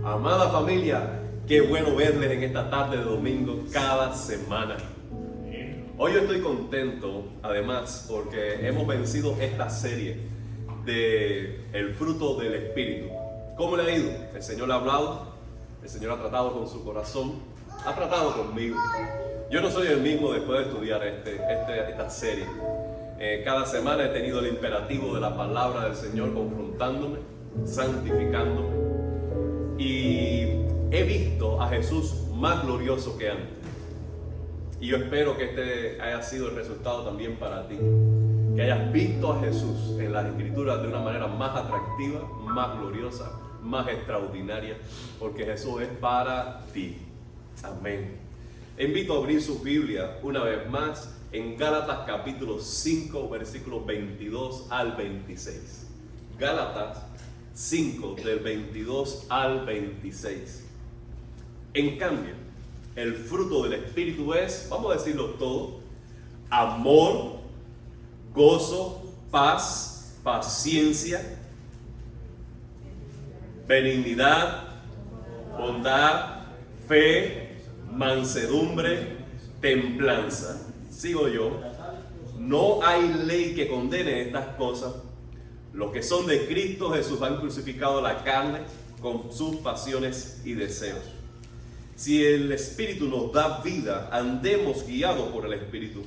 Amada familia, qué bueno verles en esta tarde de domingo cada semana. Hoy yo estoy contento, además, porque hemos vencido esta serie de el fruto del Espíritu. ¿Cómo le ha ido? El Señor le ha hablado, el Señor ha tratado con su corazón, ha tratado conmigo. Yo no soy el mismo después de estudiar esta serie. Cada semana he tenido el imperativo de la palabra del Señor confrontándome, santificándome. Y he visto a Jesús más glorioso que antes. Y yo espero que este haya sido el resultado también para ti. Que hayas visto a Jesús en las Escrituras de una manera más atractiva, más gloriosa, más extraordinaria. Porque Jesús es para ti. Amén. Invito a abrir su Biblia una vez más en Gálatas capítulo 5, versículos 22 al 26. Gálatas 5, del 22 al 26. En cambio, el fruto del Espíritu es, vamos a decirlo todo, amor, gozo, paz, paciencia, benignidad, bondad, fe, mansedumbre, templanza. Sigo yo. No hay ley que condene estas cosas. Los que son de Cristo Jesús han crucificado la carne con sus pasiones y deseos. Si el Espíritu nos da vida, andemos guiados por el Espíritu.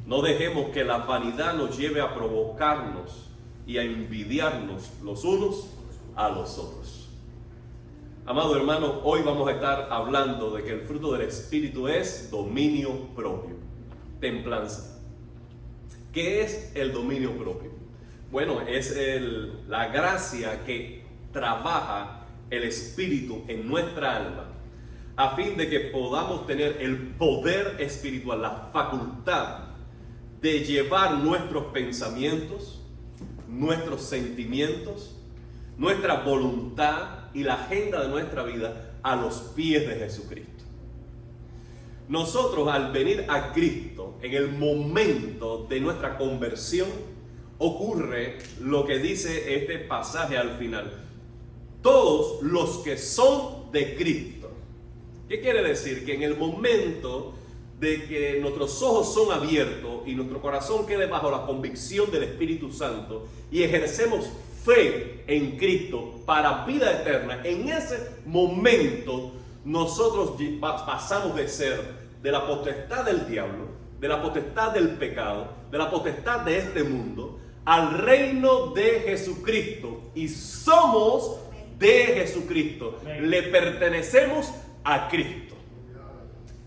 No dejemos que la vanidad nos lleve a provocarnos y a envidiarnos los unos a los otros. Amado hermano, hoy vamos a estar hablando de que el fruto del Espíritu es dominio propio, templanza. ¿Qué es el dominio propio? Bueno, es la gracia que trabaja el Espíritu en nuestra alma a fin de que podamos tener el poder espiritual, la facultad de llevar nuestros pensamientos, nuestros sentimientos, nuestra voluntad y la agenda de nuestra vida a los pies de Jesucristo. Nosotros, al venir a Cristo, en el momento de nuestra conversión, ocurre lo que dice este pasaje al final: todos los que son de Cristo. ¿Qué quiere decir? Que en el momento de que nuestros ojos son abiertos y nuestro corazón quede bajo la convicción del Espíritu Santo y ejercemos fe en Cristo para vida eterna, en ese momento nosotros pasamos de ser de la potestad del diablo, de la potestad del pecado, de la potestad de este mundo, al reino de Jesucristo, y somos de Jesucristo. Le pertenecemos a Cristo.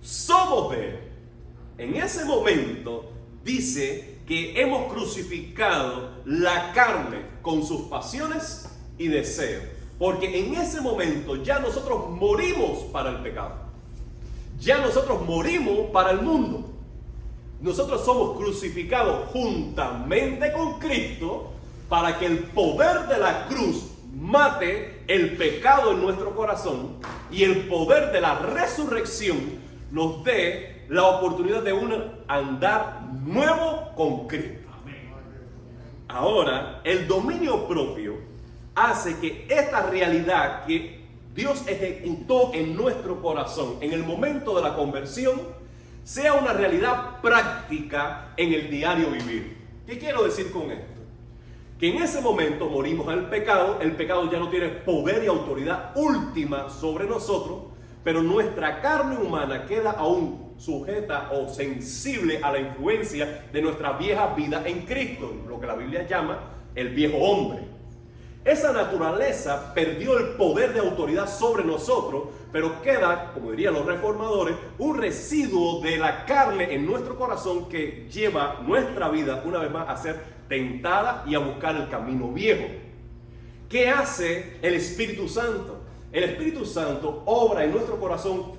Somos de Él. En ese momento dice que hemos crucificado la carne con sus pasiones y deseos. Porque en ese momento ya nosotros morimos para el pecado. Ya nosotros morimos para el mundo. Nosotros somos crucificados juntamente con Cristo para que el poder de la cruz mate el pecado en nuestro corazón y el poder de la resurrección nos dé la oportunidad de un andar nuevo con Cristo. Ahora, el dominio propio hace que esta realidad que Dios ejecutó en nuestro corazón en el momento de la conversión sea una realidad práctica en el diario vivir. ¿Qué quiero decir con esto? Que en ese momento morimos al pecado, el pecado ya no tiene poder y autoridad última sobre nosotros, pero nuestra carne humana queda aún sujeta o sensible a la influencia de nuestra vieja vida en Cristo, lo que la Biblia llama el viejo hombre. Esa naturaleza perdió el poder de autoridad sobre nosotros, pero queda, como dirían los reformadores, un residuo de la carne en nuestro corazón que lleva nuestra vida una vez más a ser tentada y a buscar el camino viejo. ¿Qué hace el Espíritu Santo? El Espíritu Santo obra en nuestro corazón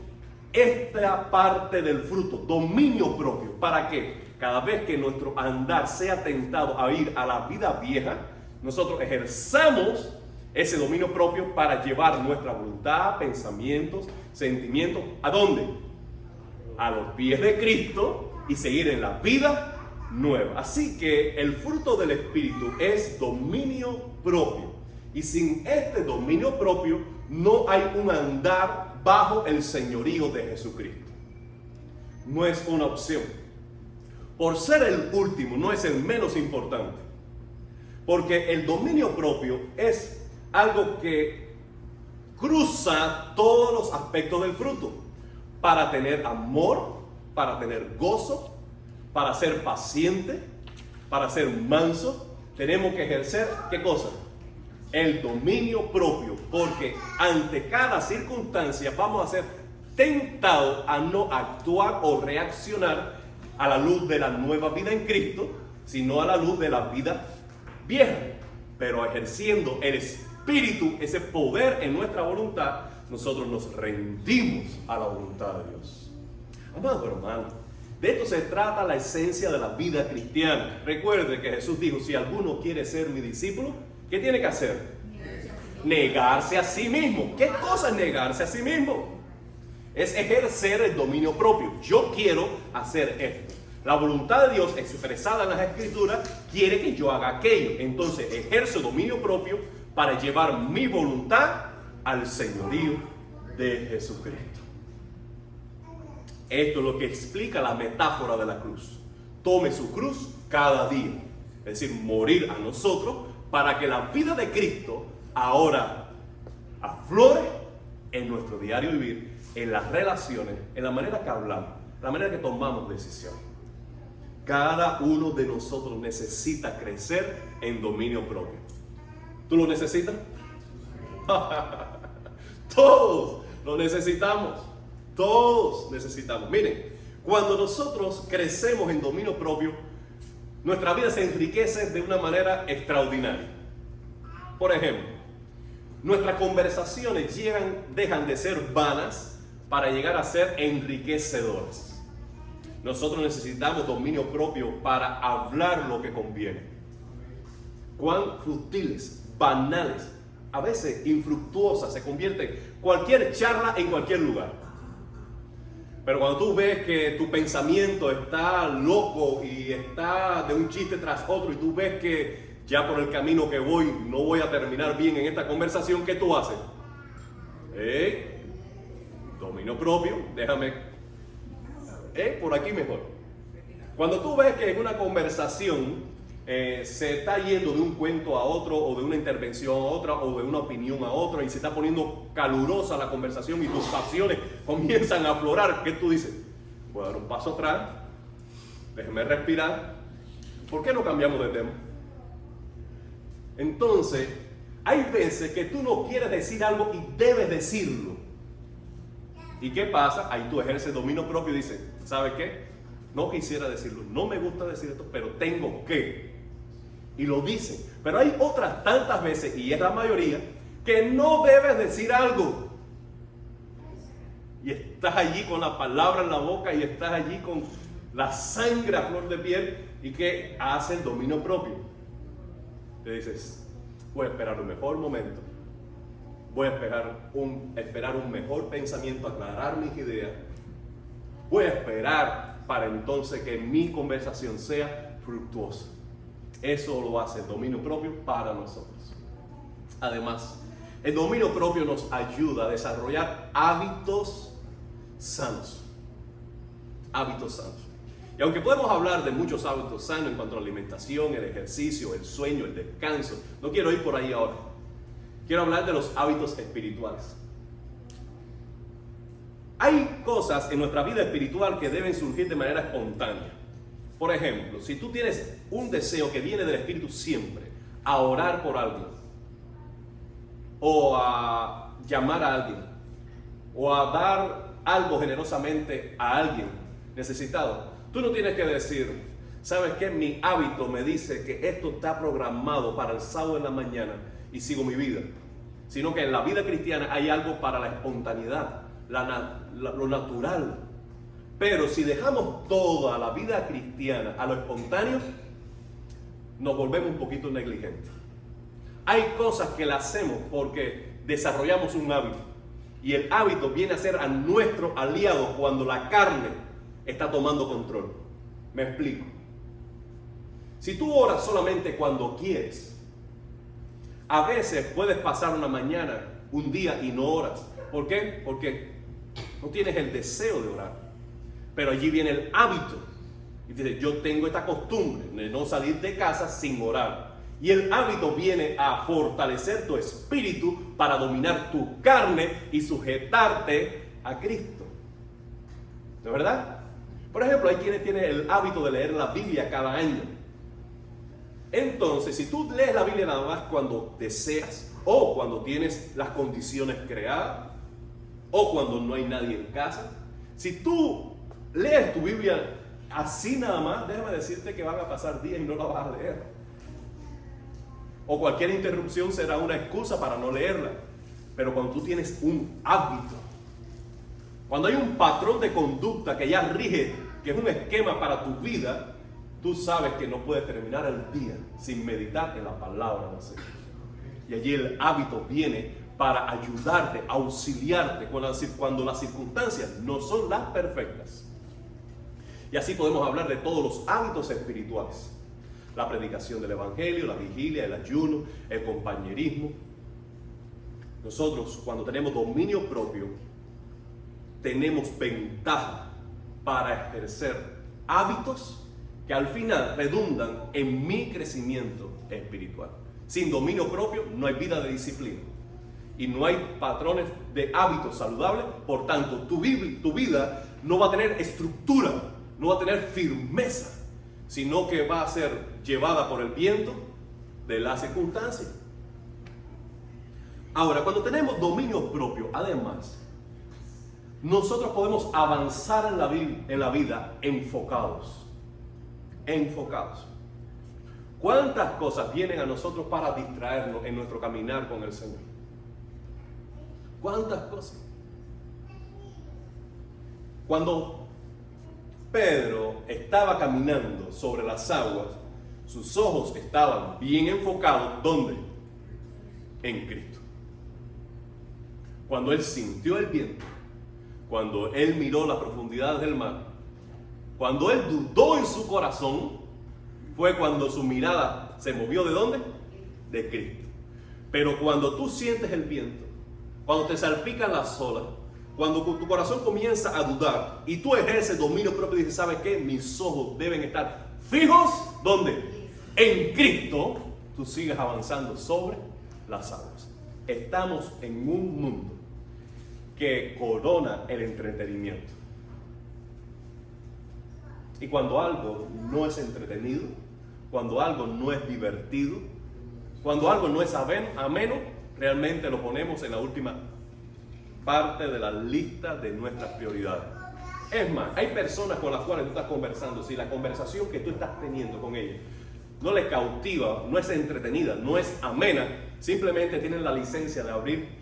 esta parte del fruto, dominio propio. ¿Para qué? Cada vez que nuestro andar sea tentado a ir a la vida vieja, nosotros ejerzamos ese dominio propio para llevar nuestra voluntad, pensamientos, sentimientos, ¿a dónde? A los pies de Cristo y seguir en la vida nueva. Así que el fruto del Espíritu es dominio propio. Y sin este dominio propio no hay un andar bajo el señorío de Jesucristo. No es una opción. Por ser el último, no es el menos importante. Porque el dominio propio es algo que cruza todos los aspectos del fruto. Para tener amor, para tener gozo, para ser paciente, para ser manso, tenemos que ejercer, ¿qué cosa? El dominio propio, porque ante cada circunstancia vamos a ser tentados a no actuar o reaccionar a la luz de la nueva vida en Cristo, sino a la luz de la vida vieja, pero ejerciendo el Espíritu, ese poder en nuestra voluntad, nosotros nos rendimos a la voluntad de Dios. Amado hermano, de esto se trata la esencia de la vida cristiana. Recuerde que Jesús dijo, si alguno quiere ser mi discípulo, ¿qué tiene que hacer? Negarse a sí mismo. ¿Qué cosa es negarse a sí mismo? Es ejercer el dominio propio. Yo quiero hacer esto. La voluntad de Dios expresada en las Escrituras quiere que yo haga aquello. Entonces ejerzo dominio propio para llevar mi voluntad al señorío de Jesucristo. Esto es lo que explica la metáfora de la cruz. Tome su cruz cada día. Es decir, morir a nosotros para que la vida de Cristo ahora aflore en nuestro diario vivir, en las relaciones, en la manera que hablamos, en la manera que tomamos decisiones. Cada uno de nosotros necesita crecer en dominio propio. ¿Tú lo necesitas? Todos lo necesitamos. Todos necesitamos. Miren, cuando nosotros crecemos en dominio propio, nuestra vida se enriquece de una manera extraordinaria. Por ejemplo, nuestras conversaciones dejan de ser vanas para llegar a ser enriquecedoras. Nosotros necesitamos dominio propio para hablar lo que conviene. Cuán futiles, banales, a veces infructuosas se convierte cualquier charla en cualquier lugar. Pero cuando tú ves que tu pensamiento está loco y está de un chiste tras otro y tú ves que ya por el camino que voy no voy a terminar bien en esta conversación, ¿qué tú haces? Dominio propio, déjame, por aquí mejor. Cuando tú ves que en una conversación se está yendo de un cuento a otro, o de una intervención a otra, o de una opinión a otra, y se está poniendo calurosa la conversación y tus pasiones comienzan a aflorar, ¿qué tú dices? Voy a dar un paso atrás, déjeme respirar. ¿Por qué no cambiamos de tema? Entonces, hay veces que tú no quieres decir algo y debes decirlo. ¿Y qué pasa? Ahí tú ejerces dominio propio y dices, ¿sabes qué? No quisiera decirlo, no me gusta decir esto, pero tengo que. Y lo dicen. Pero hay otras tantas veces, y es la mayoría, que no debes decir algo. Y estás allí con la palabra en la boca y estás allí con la sangre a flor de piel. ¿Y qué hace el dominio propio? Te dices, voy a esperar un mejor momento. Voy a esperar un mejor pensamiento, aclarar mis ideas. Voy a esperar para entonces que mi conversación sea fructuosa. Eso lo hace el dominio propio para nosotros. Además, el dominio propio nos ayuda a desarrollar hábitos sanos. Hábitos sanos. Y aunque podemos hablar de muchos hábitos sanos en cuanto a la alimentación, el ejercicio, el sueño, el descanso, no quiero ir por ahí ahora. Quiero hablar de los hábitos espirituales. Hay cosas en nuestra vida espiritual que deben surgir de manera espontánea. Por ejemplo, si tú tienes un deseo que viene del Espíritu siempre, a orar por alguien, o a llamar a alguien, o a dar algo generosamente a alguien necesitado, tú no tienes que decir, ¿sabes qué? Mi hábito me dice que esto está programado para el sábado en la mañana y sigo mi vida. Sino que en la vida cristiana hay algo para la espontaneidad, lo natural. Pero si dejamos toda la vida cristiana a lo espontáneo, nos volvemos un poquito negligentes. Hay cosas que las hacemos porque desarrollamos un hábito. Y el hábito viene a ser a nuestro aliado cuando la carne está tomando control. Me explico. Si tú oras solamente cuando quieres, a veces puedes pasar una mañana, un día y no oras. ¿Por qué? Porque no tienes el deseo de orar. Pero allí viene el hábito. Y dice, yo tengo esta costumbre de no salir de casa sin orar. Y el hábito viene a fortalecer tu espíritu para dominar tu carne y sujetarte a Cristo. ¿De verdad? Por ejemplo, hay quienes tienen el hábito de leer la Biblia cada año. Entonces, si tú lees la Biblia nada más cuando deseas, o cuando tienes las condiciones creadas, o cuando no hay nadie en casa, si tú lees tu Biblia así nada más, déjame decirte que van a pasar días y no la vas a leer. O cualquier interrupción será una excusa para no leerla. Pero cuando tú tienes un hábito, cuando hay un patrón de conducta que ya rige, que es un esquema para tu vida, tú sabes que no puedes terminar el día sin meditar en la palabra del Señor. Y allí el hábito viene para ayudarte, auxiliarte cuando las circunstancias no son las perfectas. Y así podemos hablar de todos los hábitos espirituales. La predicación del evangelio, la vigilia, el ayuno, el compañerismo. Nosotros, cuando tenemos dominio propio, tenemos ventaja para ejercer hábitos que al final redundan en mi crecimiento espiritual. Sin dominio propio no hay vida de disciplina y no hay patrones de hábitos saludables. Por tanto, tu vida no va a tener estructura, no va a tener firmeza, sino que va a ser llevada por el viento de las circunstancias. Ahora, cuando tenemos dominio propio, además, nosotros podemos avanzar en la vida enfocados. ¿Cuántas cosas vienen a nosotros para distraernos en nuestro caminar con el Señor? ¿Cuántas cosas? Cuando Pedro estaba caminando sobre las aguas, sus ojos estaban bien enfocados, ¿dónde? En Cristo. Cuando él sintió el viento, cuando él miró las profundidades del mar, cuando él dudó en su corazón, fue cuando su mirada se movió ¿de dónde? De Cristo. Pero cuando tú sientes el viento, cuando te salpican las olas, cuando tu corazón comienza a dudar y tú ejerces dominio propio y dices, ¿sabes qué? Mis ojos deben estar fijos, ¿dónde? En Cristo. Tú sigues avanzando sobre las aguas. Estamos en un mundo que corona el entretenimiento. Y cuando algo no es entretenido, cuando algo no es divertido, cuando algo no es ameno, realmente lo ponemos en la última parte de la lista de nuestras prioridades. Es más, hay personas con las cuales tú estás conversando, si la conversación que tú estás teniendo con ellas no les cautiva, no es entretenida, no es amena, simplemente tienen la licencia de abrir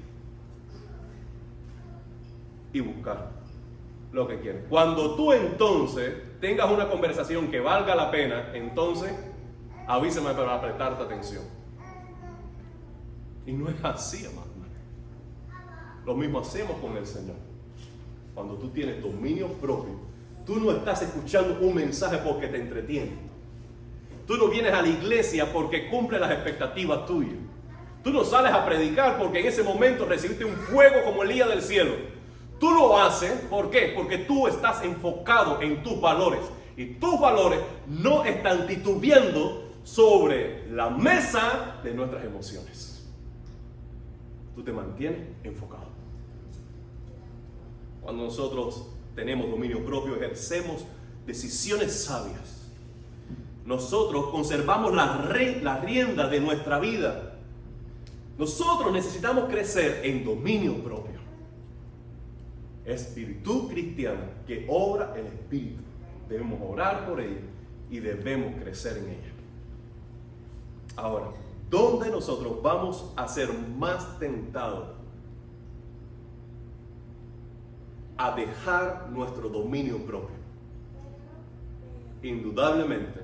y buscar lo que quieren. Cuando tú entonces tengas una conversación que valga la pena, entonces avísame para prestarte atención. Y no es así, hermano. Lo mismo hacemos con el Señor. Cuando tú tienes dominio propio, tú no estás escuchando un mensaje porque te entretiene. Tú no vienes a la iglesia porque cumple las expectativas tuyas. Tú no sales a predicar porque en ese momento recibiste un fuego como el día del cielo. Tú lo haces, ¿por qué? Porque tú estás enfocado en tus valores. Y tus valores no están titubeando sobre la mesa de nuestras emociones. Tú te mantienes enfocado. Cuando nosotros tenemos dominio propio, ejercemos decisiones sabias. Nosotros conservamos la rienda de nuestra vida. Nosotros necesitamos crecer en dominio propio. Es virtud cristiana que obra el Espíritu. Debemos orar por ella y debemos crecer en ella. Ahora, ¿dónde nosotros vamos a ser más tentados a dejar nuestro dominio propio? Indudablemente,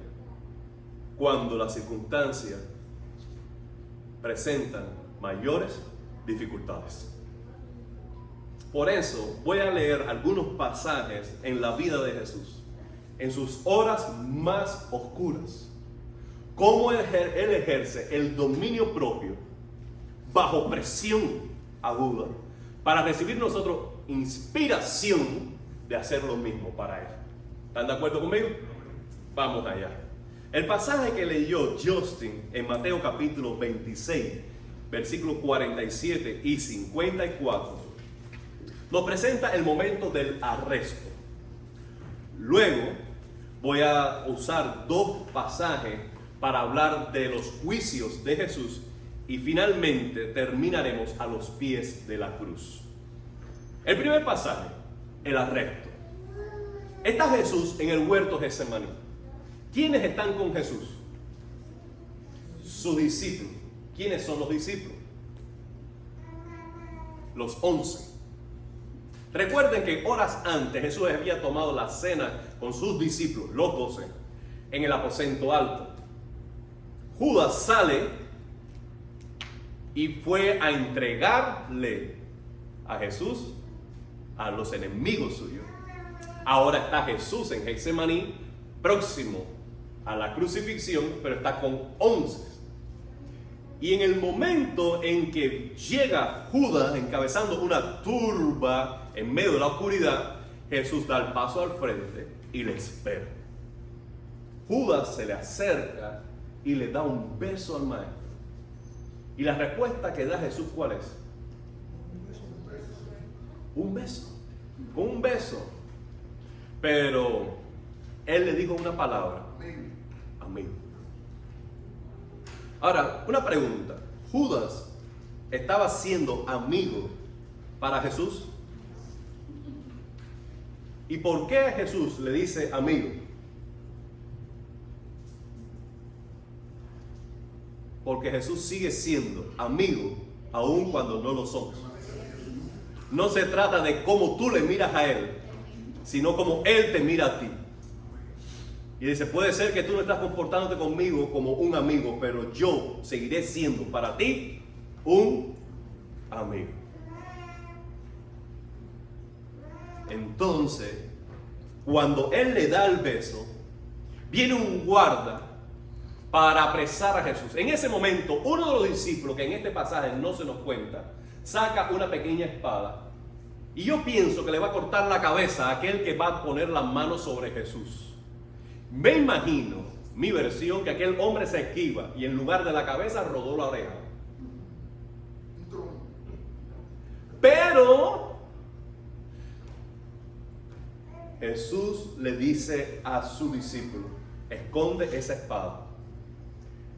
cuando las circunstancias presentan mayores dificultades. Por eso voy a leer algunos pasajes en la vida de Jesús, en sus horas más oscuras, cómo él ejerce el dominio propio bajo presión aguda para recibir nosotros inspiración de hacer lo mismo para Él. ¿Están de acuerdo conmigo? Vamos allá. El pasaje que leyó Justin en Mateo capítulo 26, versículos 47 y 54, nos presenta el momento del arresto. Luego voy a usar dos pasajes para hablar de los juicios de Jesús y finalmente terminaremos a los pies de la cruz. El primer pasaje, el arresto. Está Jesús en el huerto de Getsemaní. ¿Quiénes están con Jesús? Sus discípulos. ¿Quiénes son los discípulos? Los 11. Recuerden que horas antes Jesús había tomado la cena con sus discípulos, los 12, en el aposento alto. Judas sale y fue a entregarle a Jesús a los enemigos suyos. Ahora está Jesús en Getsemaní, próximo a la crucifixión, pero está con 11. Y en el momento en que llega Judas encabezando una turba en medio de la oscuridad, Jesús da el paso al frente y le espera. Judas se le acerca y le da un beso al maestro. Y la respuesta que da Jesús, ¿cuál es? Un beso. Un beso. Pero él le dijo una palabra. Amén. Ahora, una pregunta. ¿Judas estaba siendo amigo para Jesús? ¿Y por qué Jesús le dice amigo? Porque Jesús sigue siendo amigo aun cuando no lo somos. No se trata de cómo tú le miras a Él, sino como Él te mira a ti. Y dice, puede ser que tú no estás comportándote conmigo como un amigo, pero yo seguiré siendo para ti un amigo. Entonces, cuando Él le da el beso, viene un guarda para apresar a Jesús. En ese momento, uno de los discípulos, que en este pasaje no se nos cuenta, saca una pequeña espada. Y yo pienso que le va a cortar la cabeza a aquel que va a poner las manos sobre Jesús. Me imagino, mi versión, que aquel hombre se esquiva y en lugar de la cabeza rodó la oreja. Pero Jesús le dice a su discípulo, esconde esa espada.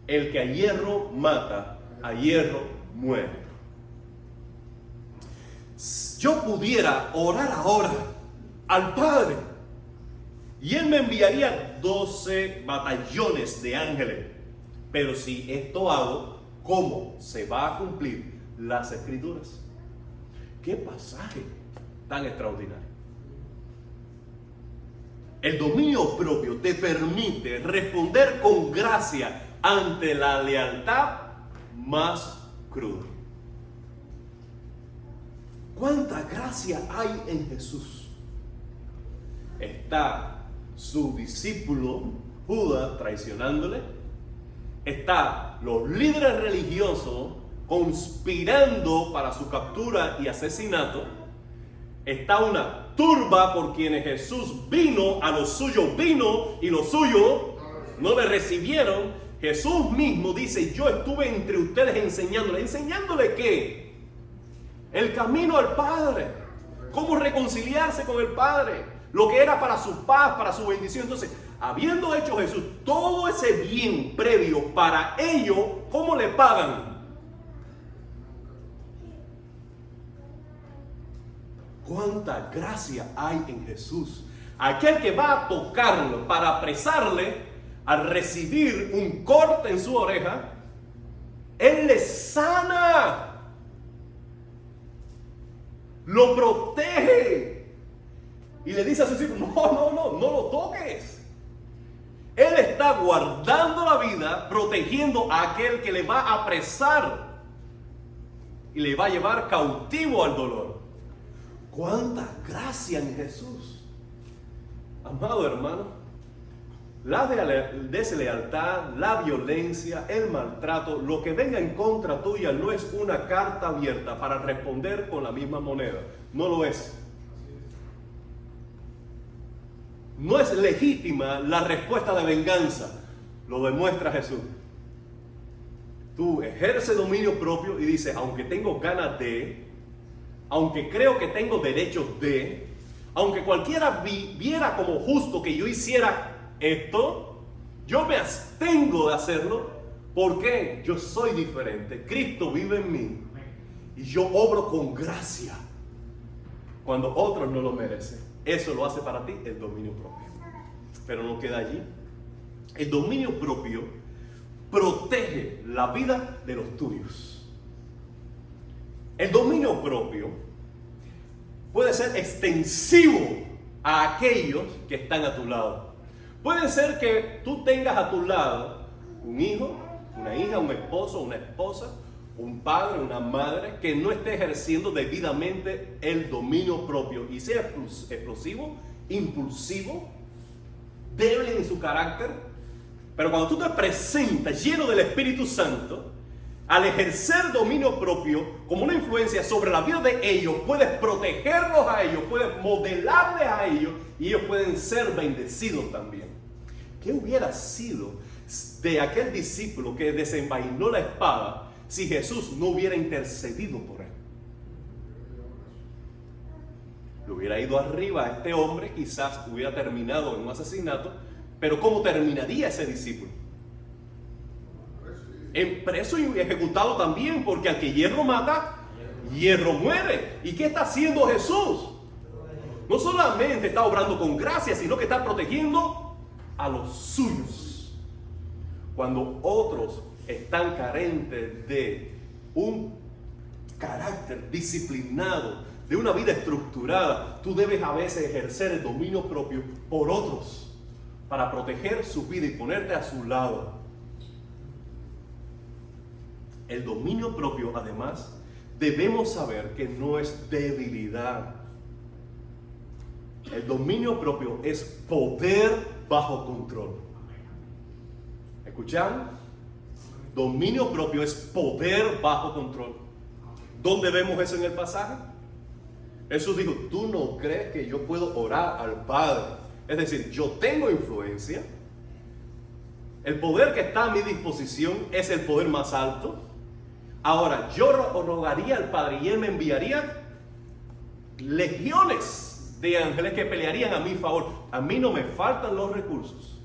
El que a hierro mata, a hierro muere. Yo pudiera orar ahora al Padre y Él me enviaría 12 batallones de ángeles. Pero si esto hago, ¿cómo se va a cumplir las Escrituras? ¡Qué pasaje tan extraordinario! El dominio propio te permite responder con gracia ante la lealtad más cruda. ¿Cuánta gracia hay en Jesús? Está su discípulo Judas traicionándole. Está los líderes religiosos conspirando para su captura y asesinato. Está una turba por quienes Jesús vino, a los suyos vino y los suyos no le recibieron. Jesús mismo dice, yo estuve entre ustedes enseñándoles. ¿Enseñándole qué? El camino al Padre. Cómo reconciliarse con el Padre. Lo que era para su paz, para su bendición. Entonces, habiendo hecho Jesús todo ese bien previo para ello, ¿cómo le pagan? ¿Cuánta gracia hay en Jesús? Aquel que va a tocarlo para apresarle, al recibir un corte en su oreja, Él le sana. Lo protege. Y le dice a sus hijos, no lo toques. Él está guardando la vida, protegiendo a aquel que le va a apresar y le va a llevar cautivo al dolor. ¡Cuánta gracia en Jesús! Amado hermano, la deslealtad, la violencia, el maltrato, lo que venga en contra tuya no es una carta abierta para responder con la misma moneda. No lo es. No es legítima la respuesta de venganza. Lo demuestra Jesús. Tú ejerces dominio propio y dices, aunque tengo ganas de, aunque creo que tengo derechos de, aunque cualquiera viera como justo que yo hiciera esto, yo me abstengo de hacerlo porque yo soy diferente. Cristo vive en mí y yo obro con gracia cuando otros no lo merecen. Eso lo hace para ti el dominio propio. Pero no queda allí. El dominio propio protege la vida de los tuyos. El dominio propio puede ser extensivo a aquellos que están a tu lado. Puede ser que tú tengas a tu lado un hijo, una hija, un esposo, una esposa, un padre, una madre que no esté ejerciendo debidamente el dominio propio y sea explosivo, impulsivo, débil en su carácter. Pero cuando tú te presentas lleno del Espíritu Santo, al ejercer dominio propio como una influencia sobre la vida de ellos, puedes protegerlos a ellos, puedes modelarles a ellos y ellos pueden ser bendecidos también. ¿Qué hubiera sido de aquel discípulo que desenvainó la espada si Jesús no hubiera intercedido por él? Le hubiera ido arriba a este hombre, quizás hubiera terminado en un asesinato, pero ¿cómo terminaría ese discípulo? En preso y ejecutado también, porque al que hierro mata, hierro muere. ¿Y qué está haciendo Jesús? No solamente está obrando con gracia, sino que está protegiendo a los suyos. Cuando otros están carentes de un carácter disciplinado, de una vida estructurada, tú debes a veces ejercer el dominio propio por otros para proteger su vida y ponerte a su lado. El dominio propio, además, debemos saber que no es debilidad. El dominio propio es poder bajo control. ¿Escucharon? Dominio propio es poder bajo control. ¿Dónde vemos eso en el pasaje? Jesús dijo, ¿tú no crees que yo puedo orar al Padre? Es decir, yo tengo influencia. El poder que está a mi disposición es el poder más alto. Ahora, yo rogaría al Padre y Él me enviaría legiones de ángeles que pelearían a mi favor. A mí no me faltan los recursos.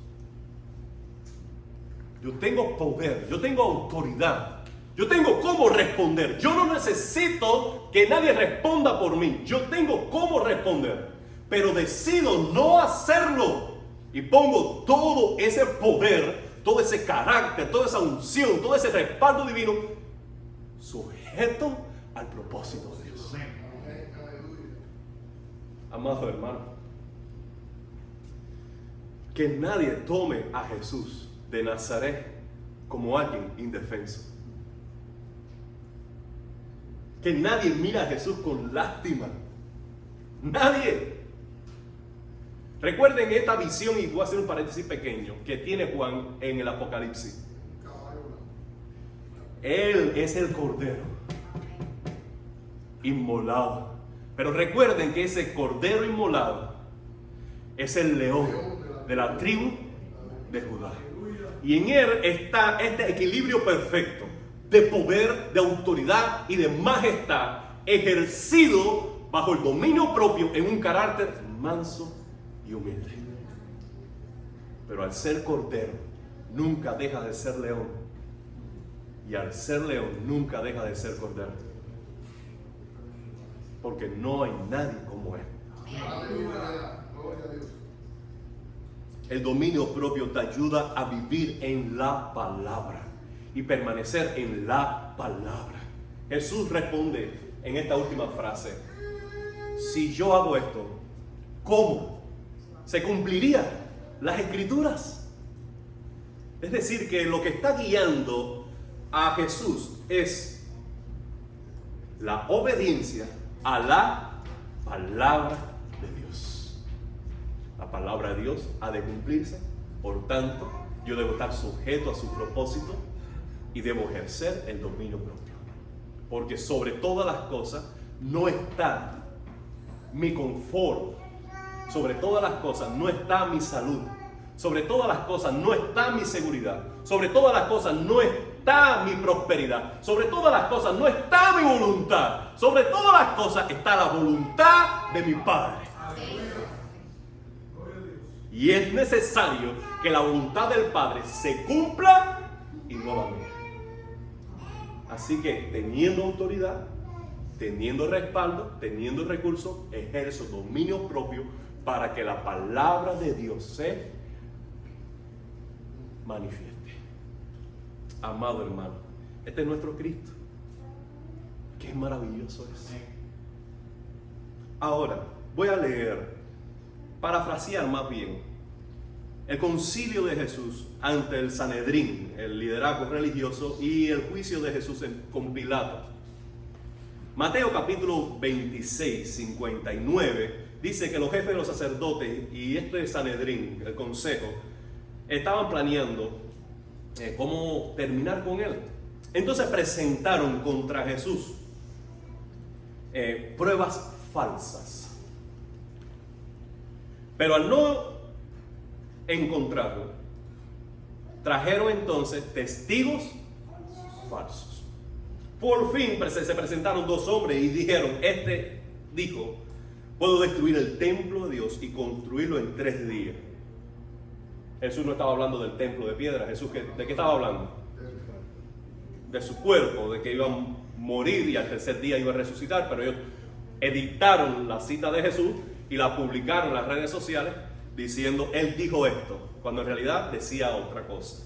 Yo tengo poder, yo tengo autoridad. Yo tengo cómo responder. Yo no necesito que nadie responda por mí. Yo tengo cómo responder. Pero decido no hacerlo. Y pongo todo ese poder, todo ese carácter, toda esa unción, todo ese respaldo divino sujeto al propósito de Dios. Amado hermano, que nadie tome a Jesús de Nazaret como alguien indefenso. Que nadie mira a Jesús con lástima. Nadie. Recuerden esta visión, y voy a hacer un paréntesis pequeño, que tiene Juan en el Apocalipsis. Él es el Cordero inmolado. Pero recuerden que ese Cordero inmolado es el león de la tribu de Judá. Y en él está este equilibrio perfecto de poder, de autoridad y de majestad, ejercido bajo el dominio propio en un carácter manso y humilde. Pero al ser Cordero, nunca deja de ser león. Y al ser león, nunca deja de ser Cordero. Porque no hay nadie como él. El dominio propio te ayuda a vivir en la palabra y permanecer en la palabra. Jesús responde en esta última frase: si yo hago esto, ¿cómo se cumplirían las Escrituras? Es decir, que lo que está guiando a Jesús es la obediencia a la palabra de Dios. La palabra de Dios ha de cumplirse Por tanto, yo debo estar sujeto a su propósito y debo ejercer el dominio propio. Porque sobre todas las cosas no está mi confort, sobre todas las cosas no está mi salud, sobre todas las cosas no está mi seguridad, sobre todas las cosas no está mi prosperidad, sobre todas las cosas no está mi voluntad, sobre todas las cosas está la voluntad de mi Padre. Y es necesario que la voluntad del Padre se cumpla y no la mía. Así que teniendo autoridad, teniendo respaldo, teniendo recursos, ejerzo dominio propio para que la palabra de Dios se manifieste. Amado hermano, este es nuestro Cristo. Qué maravilloso es. Ahora, voy a leer, parafrasear más bien, el concilio de Jesús ante el Sanedrín, el liderazgo religioso, y el juicio de Jesús con Pilato. Mateo capítulo 26, 59, dice que los jefes de los sacerdotes y este Sanedrín, el consejo, estaban planeando cómo terminar con él. Entonces presentaron contra Jesús pruebas falsas. Pero al no encontrarlo, trajeron entonces testigos falsos. Por fin se presentaron dos hombres y dijeron, este dijo, puedo destruir el templo de Dios y construirlo en 3 días. Jesús no estaba hablando del templo de piedra. Jesús, ¿de qué estaba hablando? De su cuerpo, de que iba a morir y al 3er día iba a resucitar. Pero ellos editaron la cita de Jesús y la publicaron en las redes sociales diciendo, él dijo esto, cuando en realidad decía otra cosa.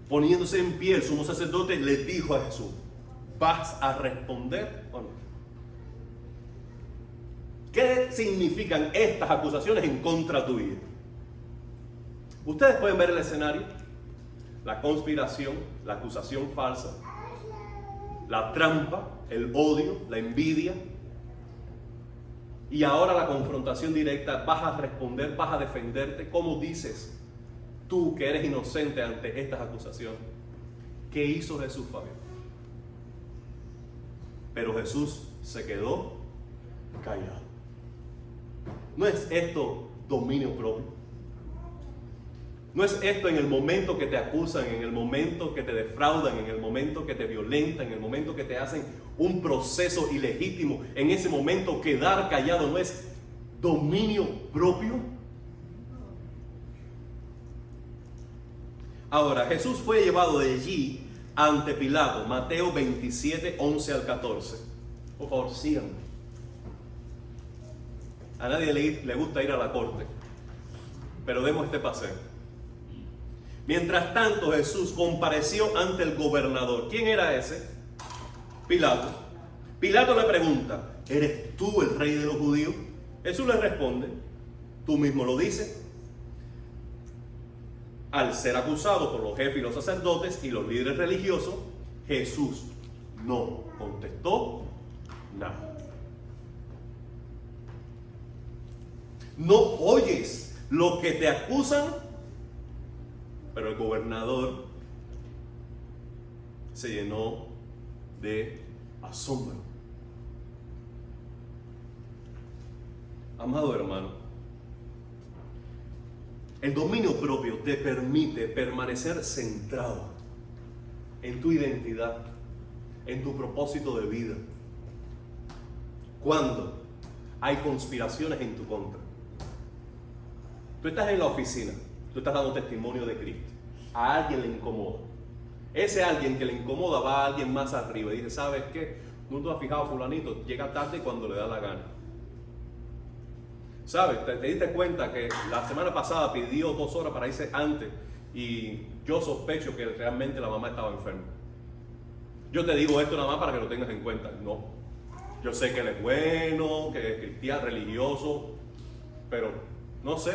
Poniéndose en pie, el sumo sacerdote le dijo a Jesús, ¿vas a responder o no? ¿Qué significan estas acusaciones en contra tuya? Ustedes pueden ver el escenario, la conspiración, la acusación falsa, la trampa, el odio, la envidia, y ahora la confrontación directa. ¿Vas a responder? ¿Vas a defenderte? ¿Cómo dices tú que eres inocente ante estas acusaciones? ¿Qué hizo Jesús, Fabio? Pero Jesús se quedó callado. ¿No es esto dominio propio? ¿No es esto en el momento que te acusan, en el momento que te defraudan, en el momento que te violentan, en el momento que te hacen un proceso ilegítimo, en ese momento quedar callado no es dominio propio? Ahora, Jesús fue llevado de allí ante Pilato, Mateo 27, 11 al 14. Por favor, síganme. A nadie le gusta ir a la corte, pero demos este paseo. Mientras tanto, Jesús compareció ante el gobernador. ¿Quién era ese? Pilato. Pilato le pregunta, ¿eres tú el rey de los judíos? Jesús le responde, tú mismo lo dices. Al ser acusado por los jefes y los sacerdotes y los líderes religiosos, Jesús no contestó nada. ¿No oyes lo que te acusan? Pero el gobernador se llenó de asombro. Amado hermano, el dominio propio te permite permanecer centrado en tu identidad, en tu propósito de vida, cuando hay conspiraciones en tu contra. Tú estás en la oficina, tú estás dando testimonio de Cristo. A alguien le incomoda. Ese alguien que le incomoda va a alguien más arriba y dice, ¿sabes qué? ¿No te has fijado, fulanito? Llega tarde cuando le da la gana. ¿Sabes? Te diste cuenta que la semana pasada pidió 2 horas para irse antes y yo sospecho que realmente la mamá estaba enferma. Yo te digo esto nada más para que lo tengas en cuenta. No. Yo sé que él es bueno, que es cristiano, religioso, pero no sé.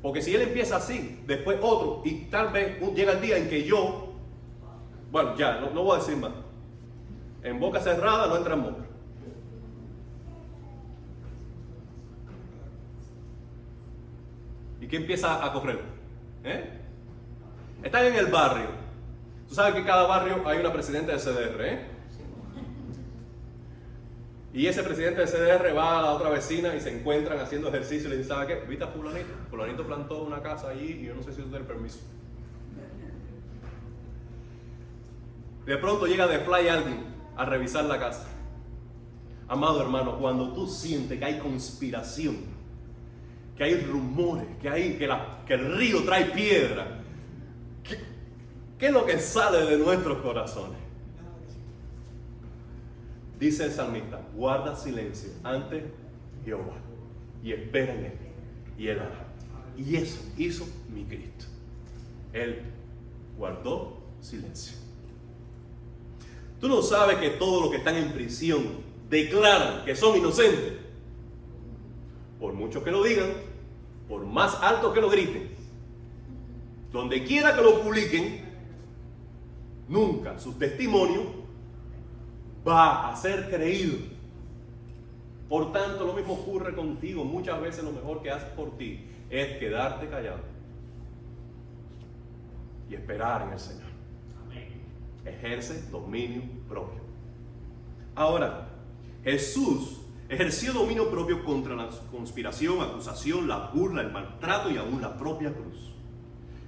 Porque si él empieza así, después otro, y tal vez llega el día en que yo, bueno, ya, no voy a decir más. En boca cerrada no entra en boca. ¿Y qué empieza a correr? Están en el barrio. Tú sabes que en cada barrio hay una presidenta de CDR, Y ese presidente de CDR va a la otra vecina y se encuentran haciendo ejercicio y le dicen, ¿sabe qué? ¿Viste a fulanito? Fulanito plantó una casa allí y yo no sé si usted tiene permiso. De pronto llega de fly alguien a revisar la casa. Amado hermano, cuando tú sientes que hay conspiración, que hay rumores, que el río trae piedra, ¿qué es lo que sale de nuestros corazones? Dice el salmista, guarda silencio ante Jehová y espera en él y él hará. Y eso hizo mi Cristo. Él guardó silencio. Tú no sabes que todos los que están en prisión declaran que son inocentes. Por mucho que lo digan, por más alto que lo griten, donde quiera que lo publiquen, nunca su testimonio va a ser creído. Por tanto, lo mismo ocurre contigo. Muchas veces lo mejor que haces por ti es quedarte callado y esperar en el Señor. Ejerce dominio propio. Ahora, Jesús ejerció dominio propio contra la conspiración, acusación, la burla, el maltrato y aún la propia cruz.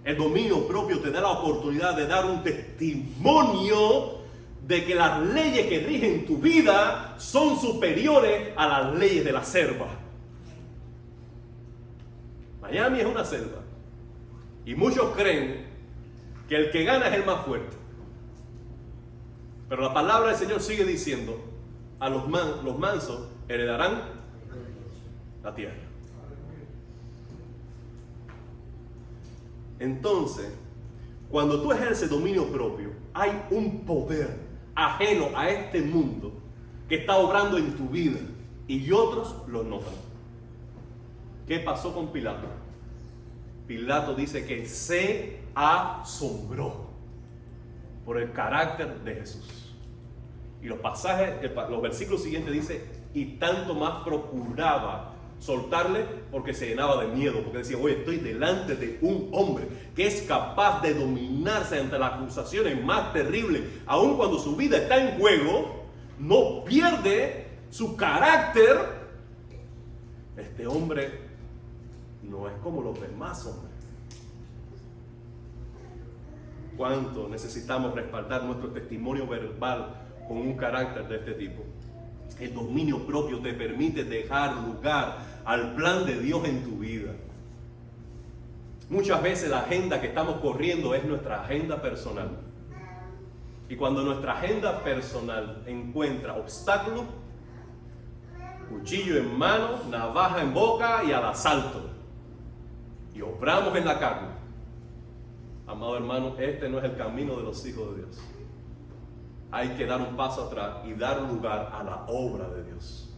El dominio propio te da la oportunidad de dar un testimonio de que las leyes que rigen tu vida son superiores a las leyes de la selva. Miami es una selva y muchos creen que el que gana es el más fuerte. Pero la palabra del Señor sigue diciendo, a los mansos heredarán la tierra. Entonces, cuando tú ejerces dominio propio, hay un poder ajeno a este mundo que está obrando en tu vida y otros lo notan. ¿Qué pasó con Pilato? Pilato dice que se asombró por el carácter de Jesús. Y los versículos siguientes dice, y tanto más procuraba soltarle porque se llenaba de miedo, porque decía, oye, estoy delante de un hombre que es capaz de dominarse ante las acusaciones más terribles, aun cuando su vida está en juego, no pierde su carácter. Este hombre no es como los demás hombres. ¿Cuánto necesitamos respaldar nuestro testimonio verbal con un carácter de este tipo? El dominio propio te permite dejar lugar al plan de Dios en tu vida. Muchas veces la agenda que estamos corriendo es nuestra agenda personal. Y cuando nuestra agenda personal encuentra obstáculos, cuchillo en mano, navaja en boca y al asalto, y obramos en la carne, amado hermano, este no es el camino de los hijos de Dios. Hay que dar un paso atrás y dar lugar a la obra de Dios.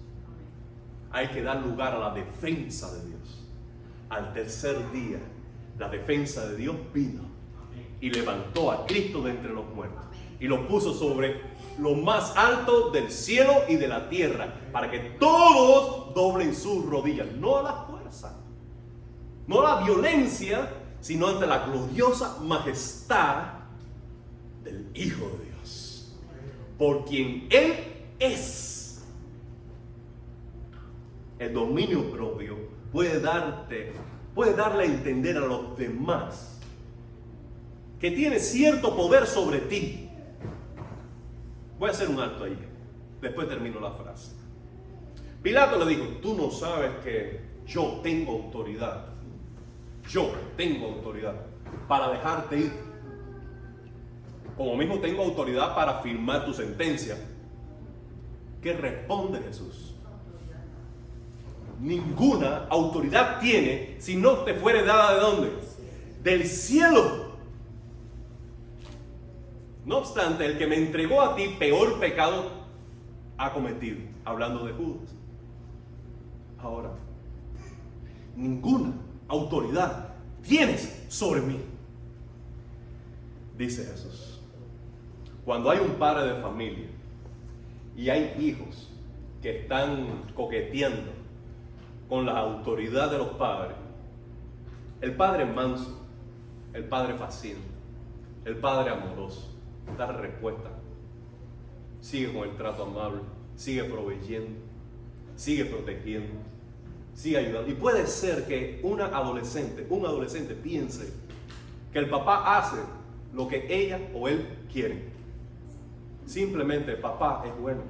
Hay que dar lugar a la defensa de Dios. Al tercer día, la defensa de Dios vino y levantó a Cristo de entre los muertos y lo puso sobre lo más alto del cielo y de la tierra, para que todos doblen sus rodillas, no a la fuerza, no a la violencia, sino ante la gloriosa majestad del Hijo de Dios, por quien Él es. El dominio propio puede darle a entender a los demás que tiene cierto poder sobre ti. Voy a hacer un alto ahí, después termino la frase. Pilato le dijo, tú no sabes que yo tengo autoridad para dejarte ir, como mismo tengo autoridad para firmar tu sentencia. ¿Qué responde Jesús? Ninguna autoridad tiene si no te fuere dada ¿de dónde? Del cielo. No obstante, el que me entregó a ti, peor pecado ha cometido, hablando de Judas. Ahora, ninguna autoridad tienes sobre mí, dice Jesús. Cuando hay un padre de familia y hay hijos que están coqueteando con la autoridad de los padres, El Padre manso, el Padre paciente, el Padre amoroso, da respuesta. Sigue con el trato amable, sigue proveyendo, sigue protegiendo, sigue ayudando. Y puede ser que un adolescente piense que el papá hace lo que ella o él quieren. Simplemente papá es bueno.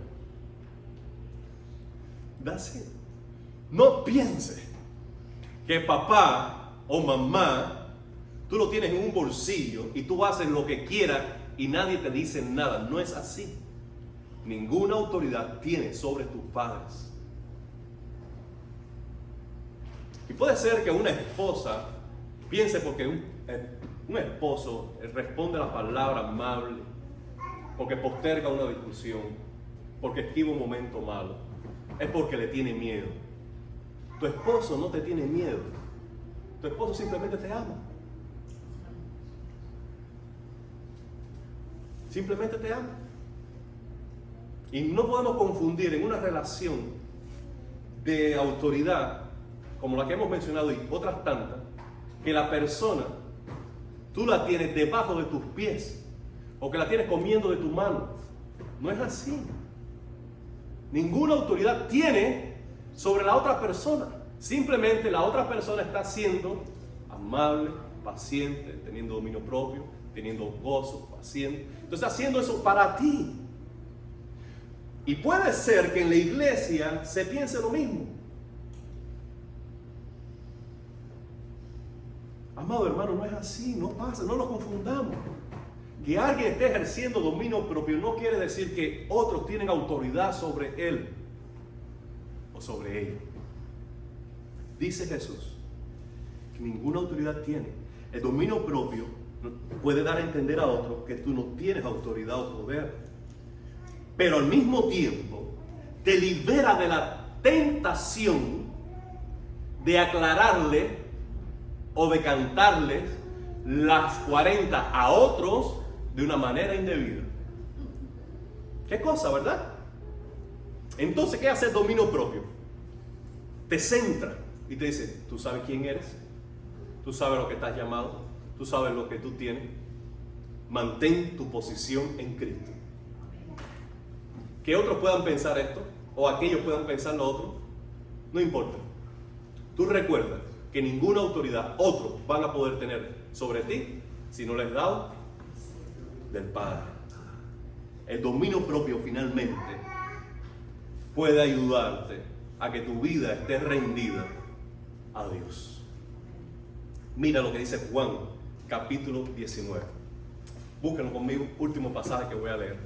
That's it. No piense que papá o mamá tú lo tienes en un bolsillo y tú haces lo que quieras y nadie te dice nada. No es así. Ninguna autoridad tiene sobre tus padres. Y puede ser que una esposa piense porque un esposo responde a la palabra amable, porque posterga una discusión, porque esquiva un momento malo, es porque le tiene miedo. Tu esposo no te tiene miedo. Tu esposo simplemente te ama. Simplemente te ama. Y no podemos confundir en una relación de autoridad, como la que hemos mencionado y otras tantas, que la persona, tú la tienes debajo de tus pies, o que la tienes comiendo de tu mano. No es así. Ninguna autoridad tiene sobre la otra persona. Simplemente la otra persona está siendo amable, paciente, teniendo dominio propio, teniendo gozo, paciente. Entonces haciendo eso para ti. Y puede ser que en la iglesia se piense lo mismo. Amado hermano, no es así, no pasa, no lo confundamos. Que alguien esté ejerciendo dominio propio no quiere decir que otros tienen autoridad sobre él o sobre ella. Dice Jesús que ninguna autoridad tiene. El dominio propio puede dar a entender a otros que tú no tienes autoridad o poder, pero al mismo tiempo te libera de la tentación de aclararle o de cantarles las 40 a otros de una manera indebida. ¿Qué cosa, verdad? Entonces, ¿qué hace el dominio propio? Te centra y te dice, tú sabes quién eres, tú sabes lo que estás llamado, tú sabes lo que tú tienes, mantén tu posición en Cristo. Que otros puedan pensar esto o aquellos puedan pensar lo otro, no importa. Tú recuerda que ninguna autoridad otros van a poder tener sobre ti si no les es dado del Padre. El dominio propio finalmente puede ayudarte a que tu vida esté rendida a Dios. Mira lo que dice Juan, capítulo 19. Búsquenlo conmigo, último pasaje que voy a leer.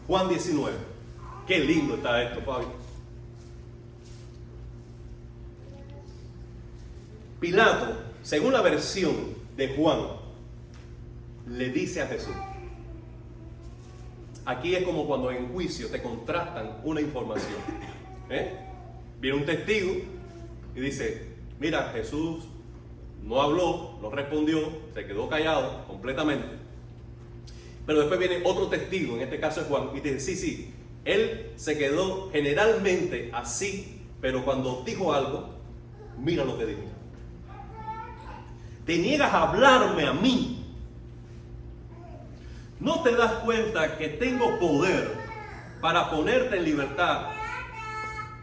Juan 19. Qué lindo está esto, Fabio. Pilato, según la versión de Juan, le dice a Jesús. Aquí es como cuando en juicio te contrastan una información. Viene un testigo y dice, mira, Jesús no habló, no respondió, se quedó callado completamente. Pero después viene otro testigo, en este caso es Juan, y te dice, sí, él se quedó generalmente así, pero cuando dijo algo, mira lo que dijo. Te niegas a hablarme a mí. ¿No te das cuenta que tengo poder para ponerte en libertad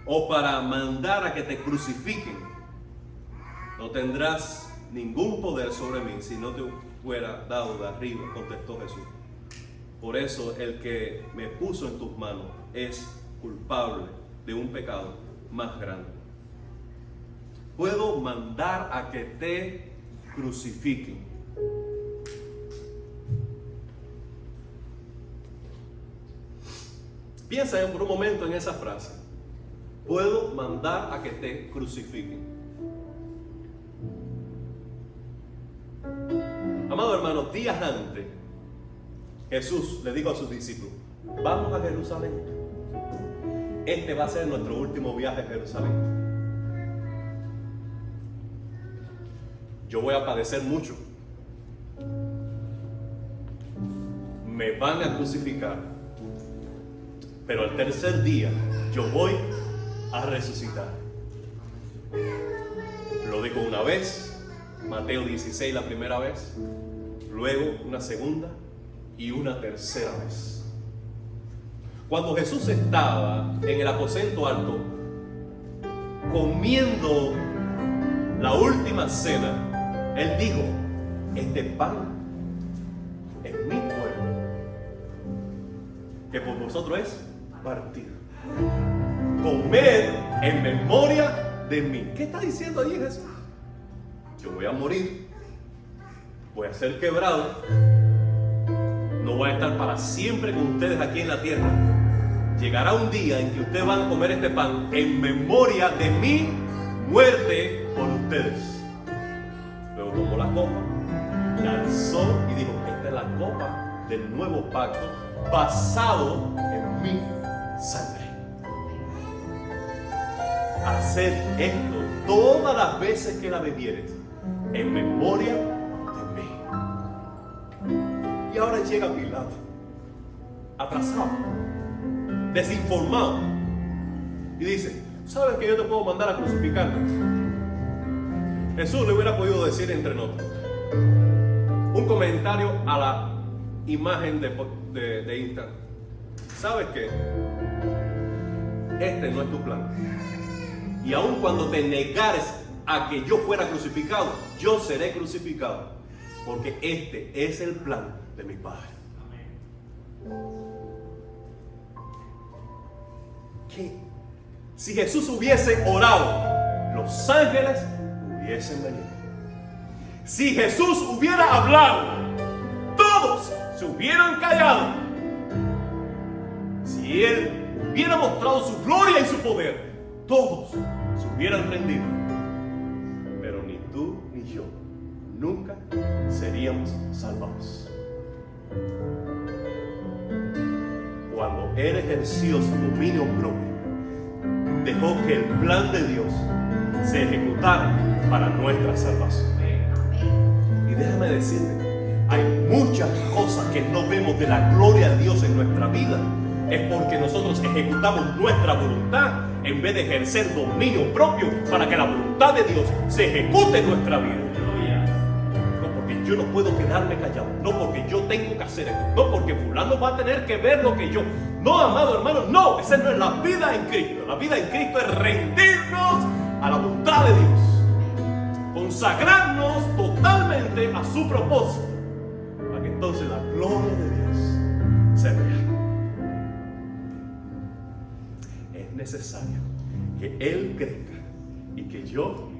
o para mandar a que te crucifiquen? No tendrás ningún poder sobre mí si no te fuera dado de arriba, contestó Jesús. Por eso el que me puso en tus manos es culpable de un pecado más grande. Puedo mandar a que te crucifiquen. Piensa por un momento en esa frase. Puedo mandar a que te crucifiquen. Amado hermano, días antes, Jesús le dijo a sus discípulos, vamos a Jerusalén. Este va a ser nuestro último viaje a Jerusalén. Yo voy a padecer mucho. Me van a crucificar. Pero al tercer día yo voy a resucitar. Lo Lo dijo una vez, Mateo 16 la primera vez, luego una segunda y una tercera vez. Cuando Jesús estaba en el aposento alto comiendo la última cena, Él dijo: este pan es mi cuerpo, que por vosotros es partido. Comed en memoria de mí. ¿Qué está diciendo allí Jesús? Yo voy a morir, voy a ser quebrado, no voy a estar para siempre con ustedes aquí en la tierra. Llegará un día en que ustedes van a comer este pan en memoria de mi muerte por ustedes. Luego tomó la copa, la alzó y dijo: esta es la copa del nuevo pacto basado en mi sangre. Haced esto todas las veces que la bebieres en memoria de mí. Y ahora llega Pilato, atrasado, desinformado, y dice: ¿sabes que yo te puedo mandar a crucificarte? Jesús le hubiera podido decir entre notas un comentario a la imagen de Instagram: ¿sabes qué? Este no es tu plan. Y aun cuando te negares a que yo fuera crucificado, yo seré crucificado, porque este es el plan de mi Padre. ¿Qué? Si Jesús hubiese orado, los ángeles hubiesen venido. Si Jesús hubiera hablado, todos se hubieran callado. Si Él hubiera mostrado su gloria y su poder, todos se hubieran rendido. Pero ni tú ni yo nunca seríamos salvados. Cuando Él ejerció su dominio propio, dejó que el plan de Dios se ejecutara para nuestra salvación. Y déjame decirte, hay muchas cosas que no vemos de la gloria de Dios en nuestra vida. Es porque nosotros ejecutamos nuestra voluntad en vez de ejercer dominio propio para que la voluntad de Dios se ejecute en nuestra vida. No porque yo no puedo quedarme callado, no porque yo tengo que hacer esto, no porque fulano va a tener que ver lo que yo. No, amado hermano, no, esa no es la vida en Cristo. La vida en Cristo es rendirnos a la voluntad de Dios, consagrarnos totalmente a su propósito, para que entonces la gloria de Dios se vea. Es necesario que Él crezca y que yo